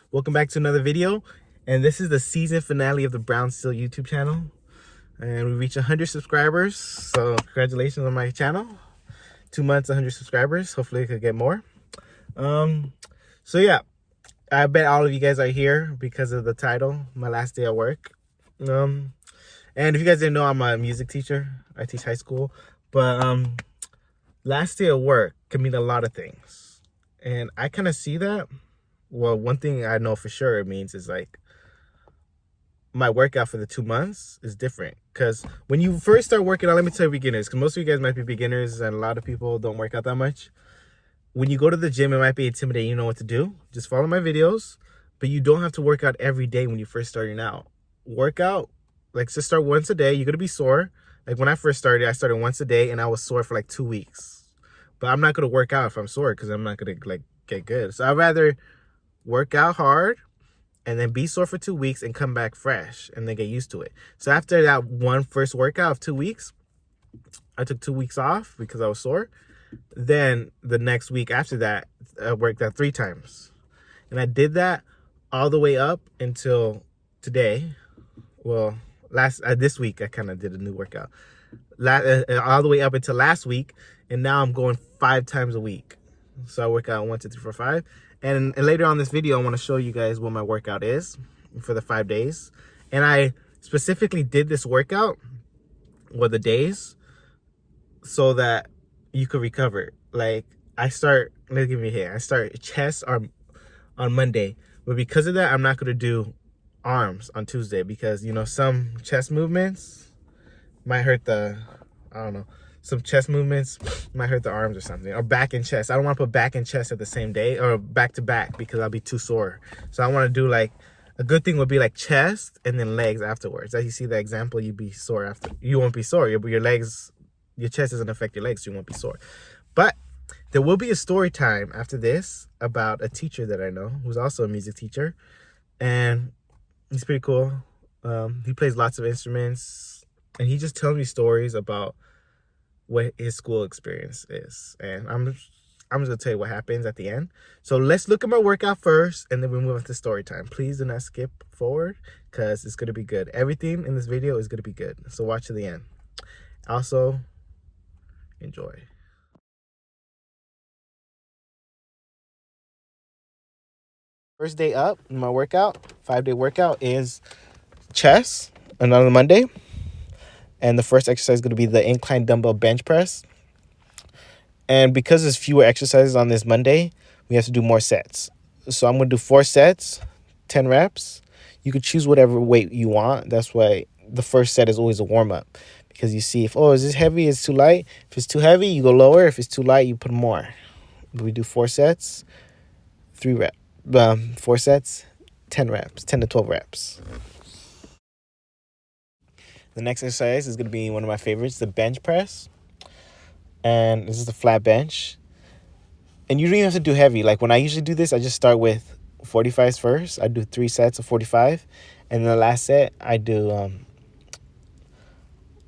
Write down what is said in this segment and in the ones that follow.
Welcome back to another video, and this is the season finale of the Brown Steel YouTube channel, and we reached 100 subscribers, so congratulations on my channel. 2 months, 100 subscribers. Hopefully I could get more. So yeah, I bet all of you guys are here because of the title, My Last Day at Work. And if you guys didn't know, I'm a music teacher. I teach high school, but last day at work can mean a lot of things, and I kind of see that. Well, one thing I know for sure it means is like my workout for the 2 months is different. Because when you first start working out, let me tell you beginners, because most of you guys might be beginners and a lot of people don't work out that much. When you go to the gym, it might be intimidating. You know what to do. Just follow my videos, but you don't have to work out every day when you're first starting out. Workout, like just start once a day. You're going to be sore. Like when I first started, I started once a day and I was sore for like 2 weeks. But I'm not going to work out if I'm sore because I'm not going to like get good. So I'd rather work out hard and then be sore for 2 weeks and come back fresh and then get used to it. So after that first workout of 2 weeks, I took 2 weeks off because I was sore. Then the next week after that, I worked out 3 times. And I did that all the way up until today. Well, this week I kind of did a new workout. All the way up until last week, and now I'm going 5 times a week. So I work out 1, 2, 3, 4, 5. And later on this video, I want to show you guys what my workout is for the 5 days. And I specifically did this workout, or the days, so that you could recover. Like I start chest on Monday. But because of that, I'm not going to do arms on Tuesday because, you know, some chest movements might hurt some chest movements might hurt the arms or something, or back and chest. I don't want to put back and chest at the same day or back to back because I'll be too sore. So I want to do like, a good thing would be like chest and then legs afterwards. As you see the example, you'd be sore after. You won't be sore. Your legs, your chest doesn't affect your legs, so you won't be sore. But there will be a story time after this about a teacher that I know who's also a music teacher, and he's pretty cool. He plays lots of instruments, and he just tells me stories about what his school experience is. And I'm just gonna tell you what happens at the end. So let's look at my workout first, and then we move on to story time. Please do not skip forward because it's gonna be good. Everything in this video is gonna be good. So watch to the end. Also, enjoy. First day up in my workout, 5-day workout, is chest, another Monday. And the first exercise is going to be the incline dumbbell bench press. And because there's fewer exercises on this Monday, we have to do more sets. So I'm going to do 4 sets, 10 reps. You could choose whatever weight you want. That's why the first set is always a warm-up. Because you see if, is this heavy? Is it too light? If it's too heavy, you go lower. If it's too light, you put more. We do 4 sets, 4 sets, 10 reps, 10 to 12 reps. The next exercise is going to be one of my favorites, the bench press. And this is the flat bench. And you don't even have to do heavy. Like when I usually do this, I just start with 45s first. I do 3 sets of 45. And then the last set, I do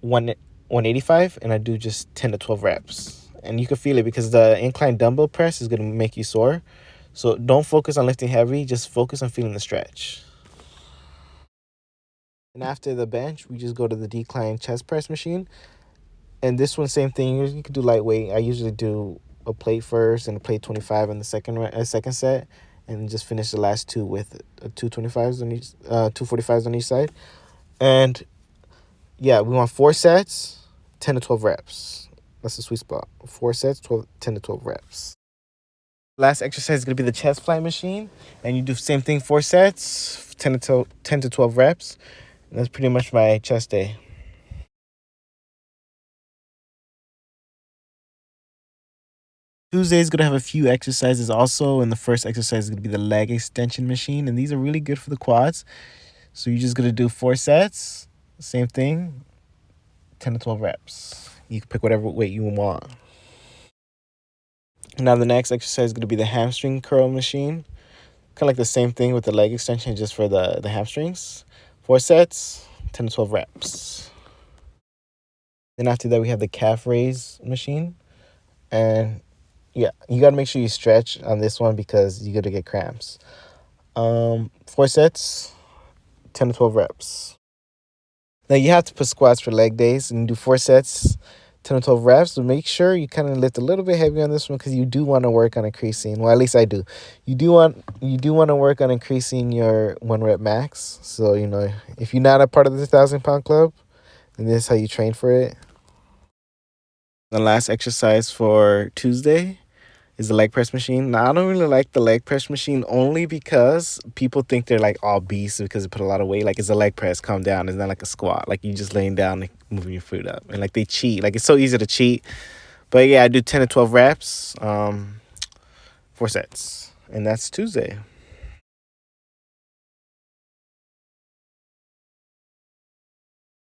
185. And I do just 10 to 12 reps. And you can feel it because the incline dumbbell press is going to make you sore. So don't focus on lifting heavy. Just focus on feeling the stretch. And after the bench, we just go to the decline chest press machine. And this one, same thing. You can do lightweight. I usually do a plate first and a plate 25 in the second set, and just finish the last 2 with 225s on each, 245s on each side. And yeah, we want 4 sets, 10 to 12 reps. That's the sweet spot. 4 sets, 10 to 12 reps. Last exercise is going to be the chest fly machine, and you do the same thing, 4 sets, 10 to 12 reps. And that's pretty much my chest day. Tuesday is going to have a few exercises also, and the first exercise is going to be the leg extension machine, and these are really good for the quads. So you're just going to do 4 sets, same thing, 10 to 12 reps. You can pick whatever weight you want. Now the next exercise is going to be the hamstring curl machine. Kind of like the same thing with the leg extension, just for the hamstrings. 4 sets, 10 to 12 reps. Then after that, we have the calf raise machine. And yeah, you got to make sure you stretch on this one because you're going to get cramps. 4 sets, 10 to 12 reps. Now you have to put squats for leg days and do 4 sets, 10 to 12 reps. So make sure you kind of lift a little bit heavy on this one because you do want to work on increasing. Well, at least I do. You do want to work on increasing your 1 rep max. So if you're not a part of the 1,000-pound club, then this is how you train for it. The last exercise for Tuesday is the leg press machine. Now, I don't really like the leg press machine only because people think they're like all beasts because they put a lot of weight. Like, it's a leg press, calm down. It's not like a squat. Like, you just laying down and moving your foot up. And like, they cheat. Like, it's so easy to cheat. But yeah, I do 10 to 12 reps, 4 sets. And that's Tuesday.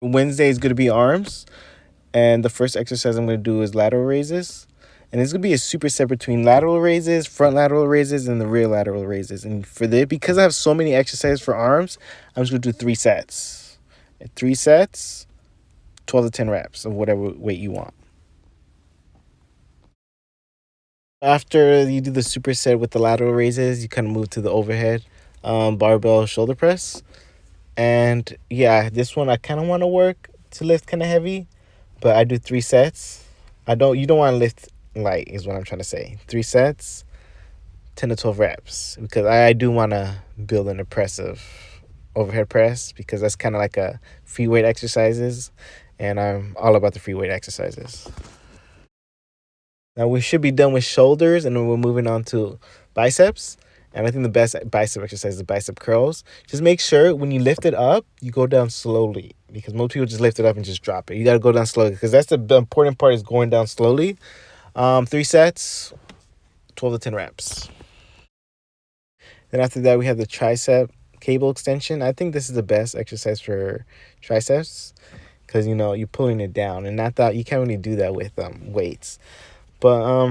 Wednesday is going to be arms. And the first exercise I'm going to do is lateral raises. And it's going to be a superset between lateral raises, front lateral raises, and the rear lateral raises. And for this, because I have so many exercises for arms, I'm just going to do 3 sets. 3 sets, 12 to 10 reps of whatever weight you want. After you do the superset with the lateral raises, you kind of move to the overhead barbell shoulder press. And yeah, this one I kind of want to work to lift kind of heavy, but I do 3 sets. You don't want to lift light is what I'm trying to say. 3 sets, 10 to 12 reps, because I do want to build an impressive overhead press because that's kind of like a free weight exercises, and I'm all about the free weight exercises. Now we should be done with shoulders, and then we're moving on to biceps. And I think the best bicep exercise is bicep curls. Just make sure when you lift it up, you go down slowly, because most people just lift it up and just drop it. You got to go down slowly because that's the important part, is going down slowly. 3 sets, 12 to 10 reps. Then after that, we have the tricep cable extension. I think this is the best exercise for triceps because, you're pulling it down. And not that you can't really do that with weights. But,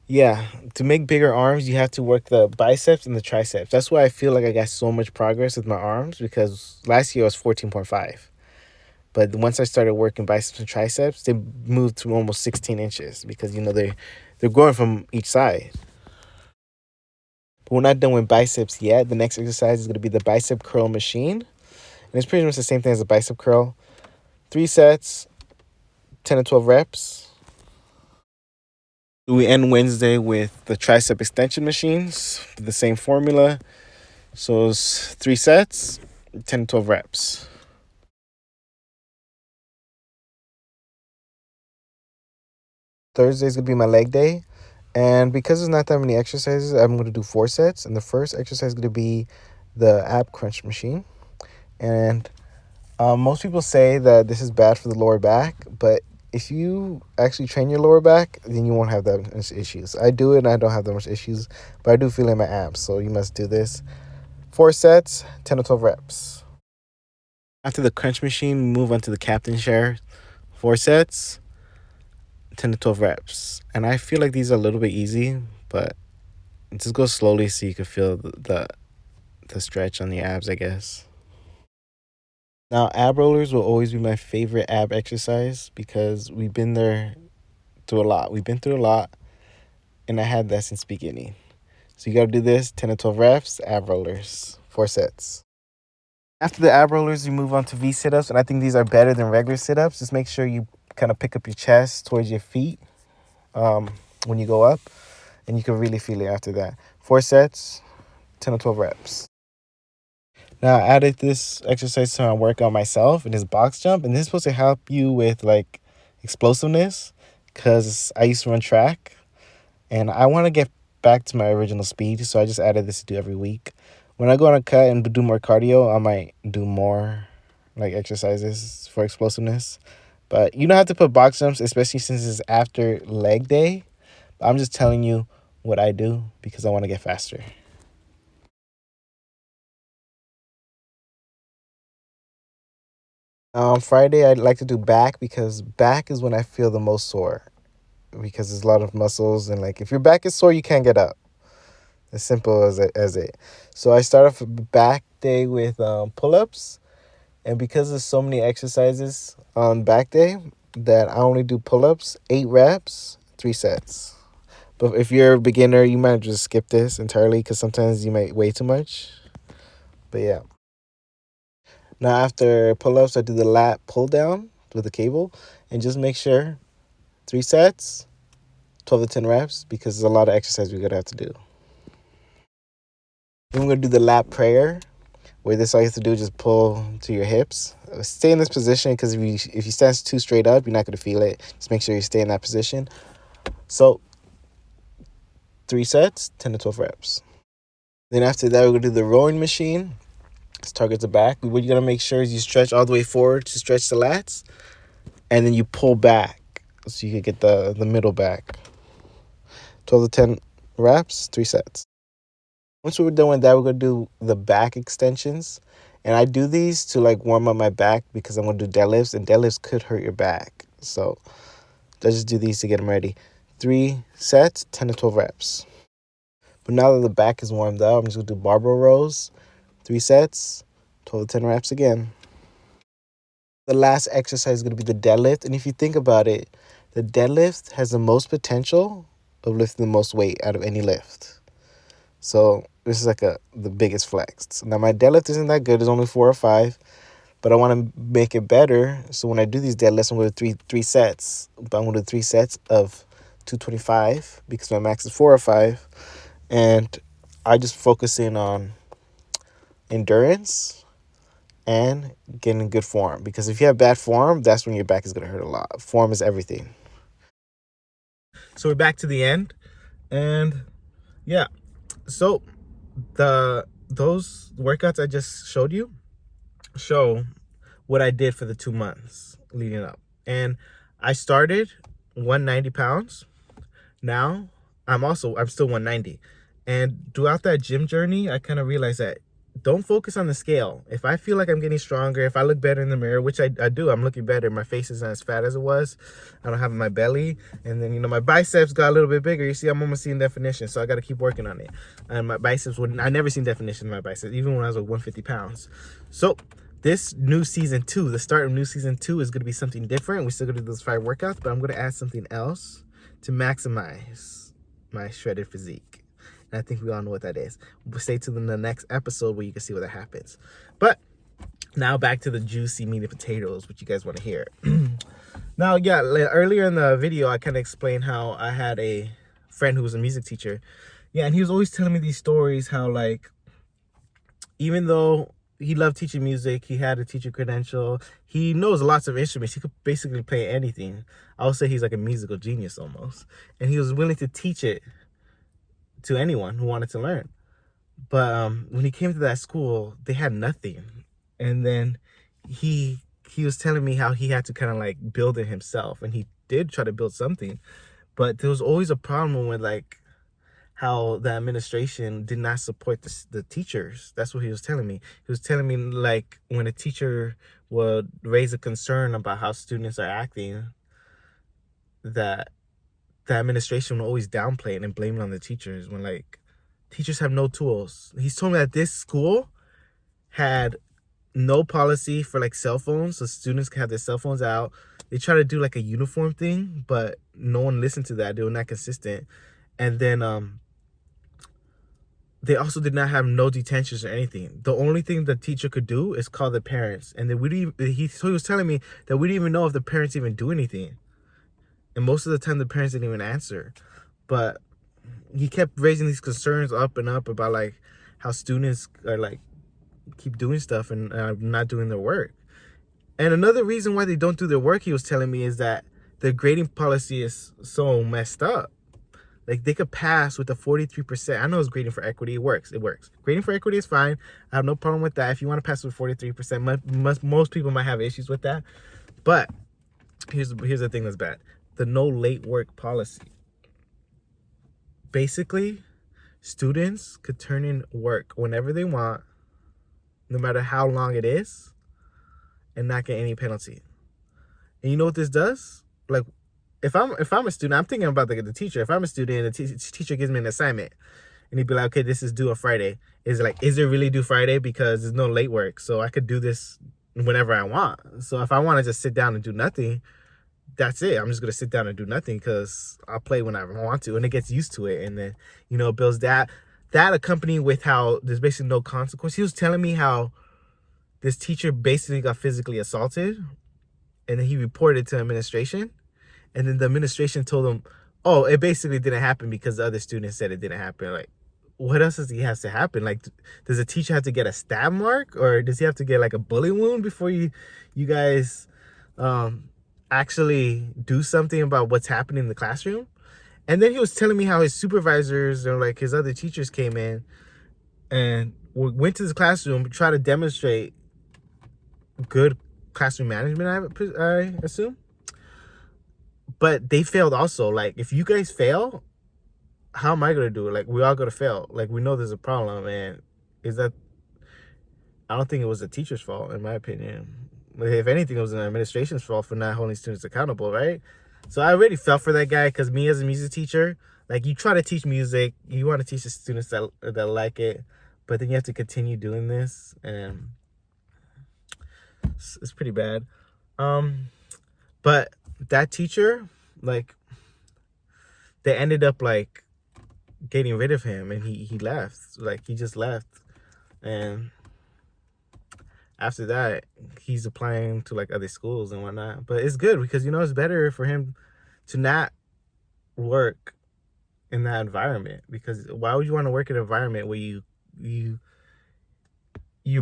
yeah, to make bigger arms, you have to work the biceps and the triceps. That's why I feel like I got so much progress with my arms, because last year I was 14.5. But once I started working biceps and triceps, they moved to almost 16 inches because, they're growing from each side. But we're not done with biceps yet. The next exercise is going to be the bicep curl machine. And it's pretty much the same thing as a bicep curl. 3 sets, 10 to 12 reps. We end Wednesday with the tricep extension machines, the same formula. So it's 3 sets, 10 to 12 reps. Thursday is going to be my leg day. And because there's not that many exercises, I'm going to do 4 sets. And the first exercise is going to be the ab crunch machine. And most people say that this is bad for the lower back. But if you actually train your lower back, then you won't have that much issues. I do it and I don't have that much issues. But I do feel in my abs. So you must do this. 4 sets, 10 to 12 reps. After the crunch machine, we move on to the captain chair. 4 sets, 10 to 12 reps. And I feel like these are a little bit easy, but just go slowly so you can feel the stretch on the abs, I guess. Now, ab rollers will always be my favorite ab exercise because we've been through a lot. We've been through a lot, and I had that since the beginning. So you got to do this, 10 to 12 reps, ab rollers, 4 sets. After the ab rollers, you move on to V sit-ups, and I think these are better than regular sit-ups. Just make sure you kind of pick up your chest towards your feet when you go up, and you can really feel it after that. 4 sets, 10 to 12 reps. Now, I added this exercise to my workout myself, and it's box jump, and this is supposed to help you with like explosiveness because I used to run track, and I want to get back to my original speed, so I just added this to do every week. When I go on a cut and do more cardio, I might do more like exercises for explosiveness. But you don't have to put box jumps, especially since it's after leg day. But I'm just telling you what I do because I want to get faster. Friday, I'd like to do back because back is when I feel the most sore because there's a lot of muscles. And like if your back is sore, you can't get up. As simple as it. So I start off back day with pull-ups. And because there's so many exercises on back day that I only do pull-ups, 8 reps, 3 sets. But if you're a beginner, you might just skip this entirely because sometimes you might weigh too much. But yeah. Now after pull-ups, I do the lat pull down with the cable, and just make sure 3 sets, 12 to 10 reps, because there's a lot of exercise we're gonna have to do. Then we're gonna do the lat prayer, where this all you have to do is just pull to your hips. Stay in this position because if you stand too straight up, you're not gonna feel it. Just make sure you stay in that position. So 3 sets, 10 to 12 reps. Then after that, we're gonna do the rowing machine. This targets the back. What you gotta make sure is you stretch all the way forward to stretch the lats, and then you pull back so you can get the middle back. 12 to 10 reps, 3 sets. Once we're done with that, we're going to do the back extensions. And I do these to like warm up my back because I'm going to do deadlifts, and deadlifts could hurt your back. So I just do these to get them ready. 3 sets, 10 to 12 reps. But now that the back is warmed up, I'm just going to do barbell rows. 3 sets, 12 to 10 reps again. The last exercise is going to be the deadlift. And if you think about it, the deadlift has the most potential of lifting the most weight out of any lift. So this is like the biggest flex. Now my deadlift isn't that good. It's only 4 or 5. But I want to make it better. So when I do these deadlifts, I'm going to do three sets. But I'm going to do 3 sets of 225 because my max is 4 or 5. And I just focus in on endurance and getting good form. Because if you have bad form, that's when your back is going to hurt a lot. Form is everything. So we're back to the end. And yeah. So those workouts I just showed you show what I did for the 2 months leading up. And I started 190 pounds. Now I'm still 190. And throughout that gym journey, I kind of realized that don't focus on the scale. If I feel like I'm getting stronger, if I look better in the mirror, which I do, I'm looking better. My face isn't as fat as it was. I don't have my belly. And then, my biceps got a little bit bigger. You see, I'm almost seeing definition. So I got to keep working on it. And my biceps, I never seen definition in my biceps, even when I was like 150 pounds. So this new season 2, the start of new season 2 is going to be something different. We're still going to do those 5 workouts, but I'm going to add something else to maximize my shredded physique. And I think we all know what that is. We'll stay tuned in the next episode where you can see what that happens. But now back to the juicy meat and potatoes, which you guys want to hear. Now, yeah, earlier in the video, I kind of explained how I had a friend who was a music teacher. Yeah, and he was always telling me these stories how, like, even though he loved teaching music, he had a teacher credential, he knows lots of instruments, he could basically play anything. I would say he's like a musical genius almost. And he was willing to teach it to anyone who wanted to learn. But when he came to that school, they had nothing. And then he was telling me how he had to kind of like build it himself, and he did try to build something, but there was always a problem with like how the administration did not support the teachers. That's what he was telling me. He was telling me like when a teacher would raise a concern about how students are acting, that the administration will always downplay it and blame it on the teachers when like teachers have no tools. He's told me that this school had no policy for like cell phones, so students can have their cell phones out. They try to do like a uniform thing, but no one listened to that. They were not consistent. And then they also did not have no detentions or anything. The only thing the teacher could do is call the parents. And then he was telling me that we didn't even know if the parents even do anything. And most of the time, the parents didn't even answer. But he kept raising these concerns up and up about like how students are like keep doing stuff and not doing their work. And another reason why they don't do their work, he was telling me, is that the grading policy is so messed up. Like they could pass with a 43%. I know it's grading for equity. It works. Grading for equity is fine. I have no problem with that. If you want to pass with 43%, most people might have issues with that. But here's the thing that's bad. The no late work policy. Basically, students could turn in work whenever they want, no matter how long it is, and not get any penalty. And you know what this does? Like, if I'm a student, I'm thinking about the teacher. If I'm a student and the teacher gives me an assignment, and he'd be like, okay, this is due on Friday. Is it really due Friday? Because there's no late work, so I could do this whenever I want. So if I want to just sit down and do nothing, that's it. I'm just gonna sit down and do nothing because I'll play when I want to, and it gets used to it, and then it builds that accompanied with how there's basically no consequence. He was telling me how this teacher basically got physically assaulted, and then he reported to administration, and then the administration told him, "Oh, it basically didn't happen because the other students said it didn't happen." Like, what else does he has to happen? Like, does a teacher have to get a stab mark, or does he have to get like a bullet wound before you guys actually do something about what's happening in the classroom? And then he was telling me how his supervisors or like his other teachers came in and went to the classroom to try to demonstrate good classroom management, I assume. But they failed also. Like, if you guys fail, how am I going to do it? Like, we all going to fail. Like, we know there's a problem. And I don't think it was the teacher's fault, in my opinion. If anything, it was an administration's fault for not holding students accountable, right? So I really felt for that guy, because me as a music teacher, like, you try to teach music, you want to teach the students that like it, but then you have to continue doing this, and it's pretty bad. But that teacher, like, they ended up like getting rid of him, and he left. Like, he just left, and after that, he's applying to like other schools and whatnot. But it's good because it's better for him to not work in that environment, because why would you want to work in an environment where they're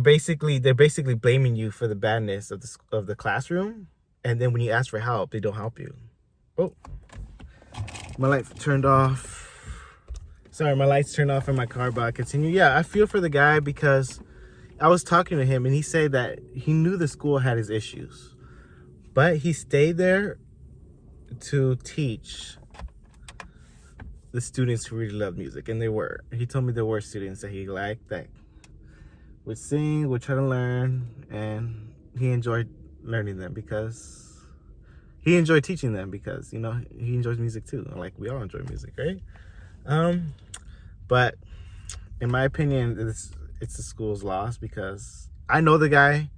basically blaming you for the badness of the classroom, and then when you ask for help, they don't help you. Oh, my light turned off. Sorry, my lights turned off in my car, but I continue. Yeah, I feel for the guy because I was talking to him and he said that he knew the school had his issues, but he stayed there to teach the students who really love music, and he told me there were students that he liked that would sing, would try to learn, and he enjoyed learning them because he enjoyed teaching them because he enjoys music too. Like, we all enjoy music, right? But in my opinion, it's the school's loss, because I know the guy.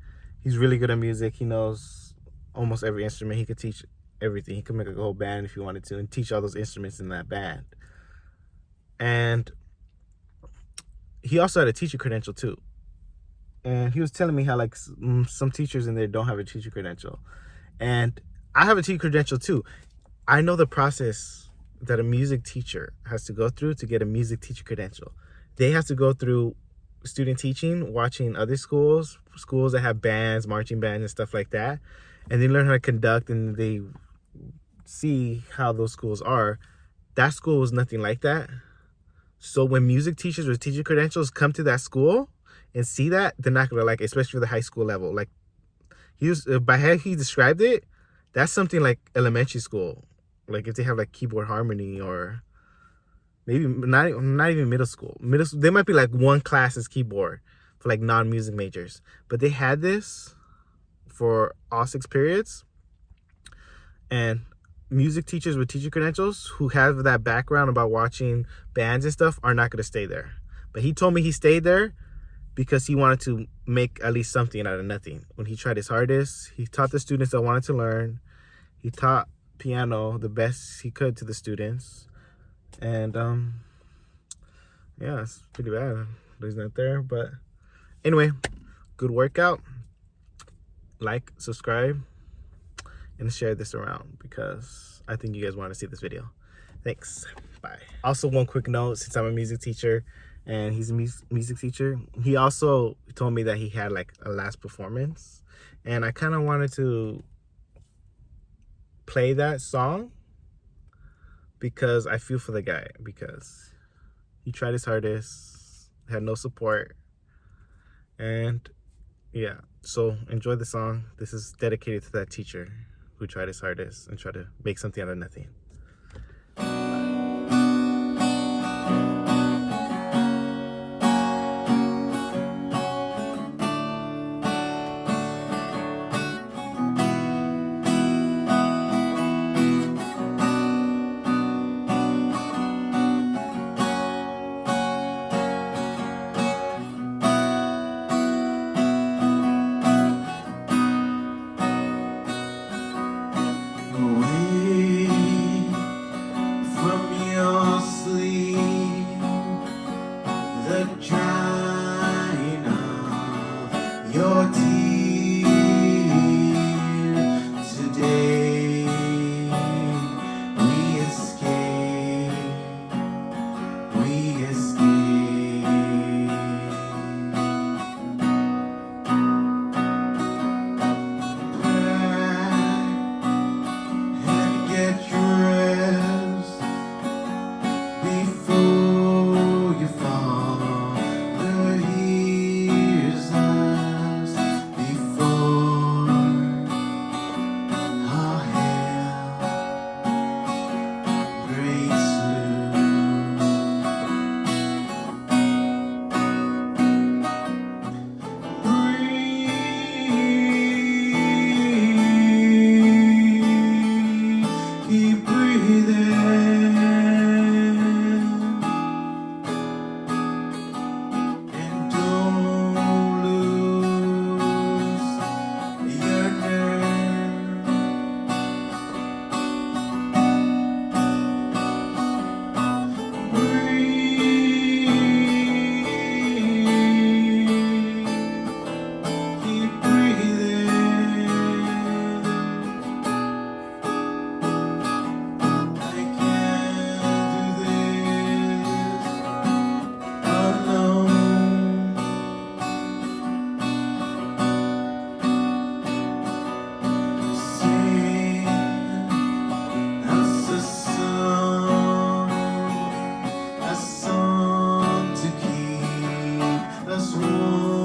He's really good at music. He knows almost every instrument. He could teach everything. He could make a whole band if he wanted to and teach all those instruments in that band. And he also had a teacher credential too. And he was telling me how like some teachers in there don't have a teacher credential. And I have a teacher credential too. I know the process that a music teacher has to go through to get a music teacher credential. They have to go through student teaching, watching other schools that have bands, marching bands and stuff like that, and they learn how to conduct, and they see how those schools are. That school was nothing like that. So when music teachers with teacher credentials come to that school and see that, they're not gonna like it, especially for the high school level. Like, by how he described it, that's something like elementary school, like if they have like keyboard harmony, or maybe not even middle school. There might be like one class is keyboard for like non-music majors, but they had this for all 6 periods. And music teachers with teacher credentials who have that background about watching bands and stuff are not going to stay there. But he told me he stayed there because he wanted to make at least something out of nothing. When he tried his hardest, he taught the students that wanted to learn. He taught piano the best he could to the students. And yeah, it's pretty bad that he's not there. But anyway, good workout. Like, subscribe, and share this around because I think you guys want to see this video. Thanks. Bye. Also, one quick note, since I'm a music teacher and he's a music teacher, he also told me that he had like a last performance, and I kind of wanted to play that song because I feel for the guy, because he tried his hardest, had no support, and yeah. So enjoy the song. This is dedicated to that teacher who tried his hardest and tried to make something out of nothing. your tears. Today we escape, we escape. And get dressed before you fall. The years us before our hell breaks loose. Breathe, keep breathing, and don't lose your nerve. Breathe, keep breathing. I can't do this alone. Sing us a song to keep us warm.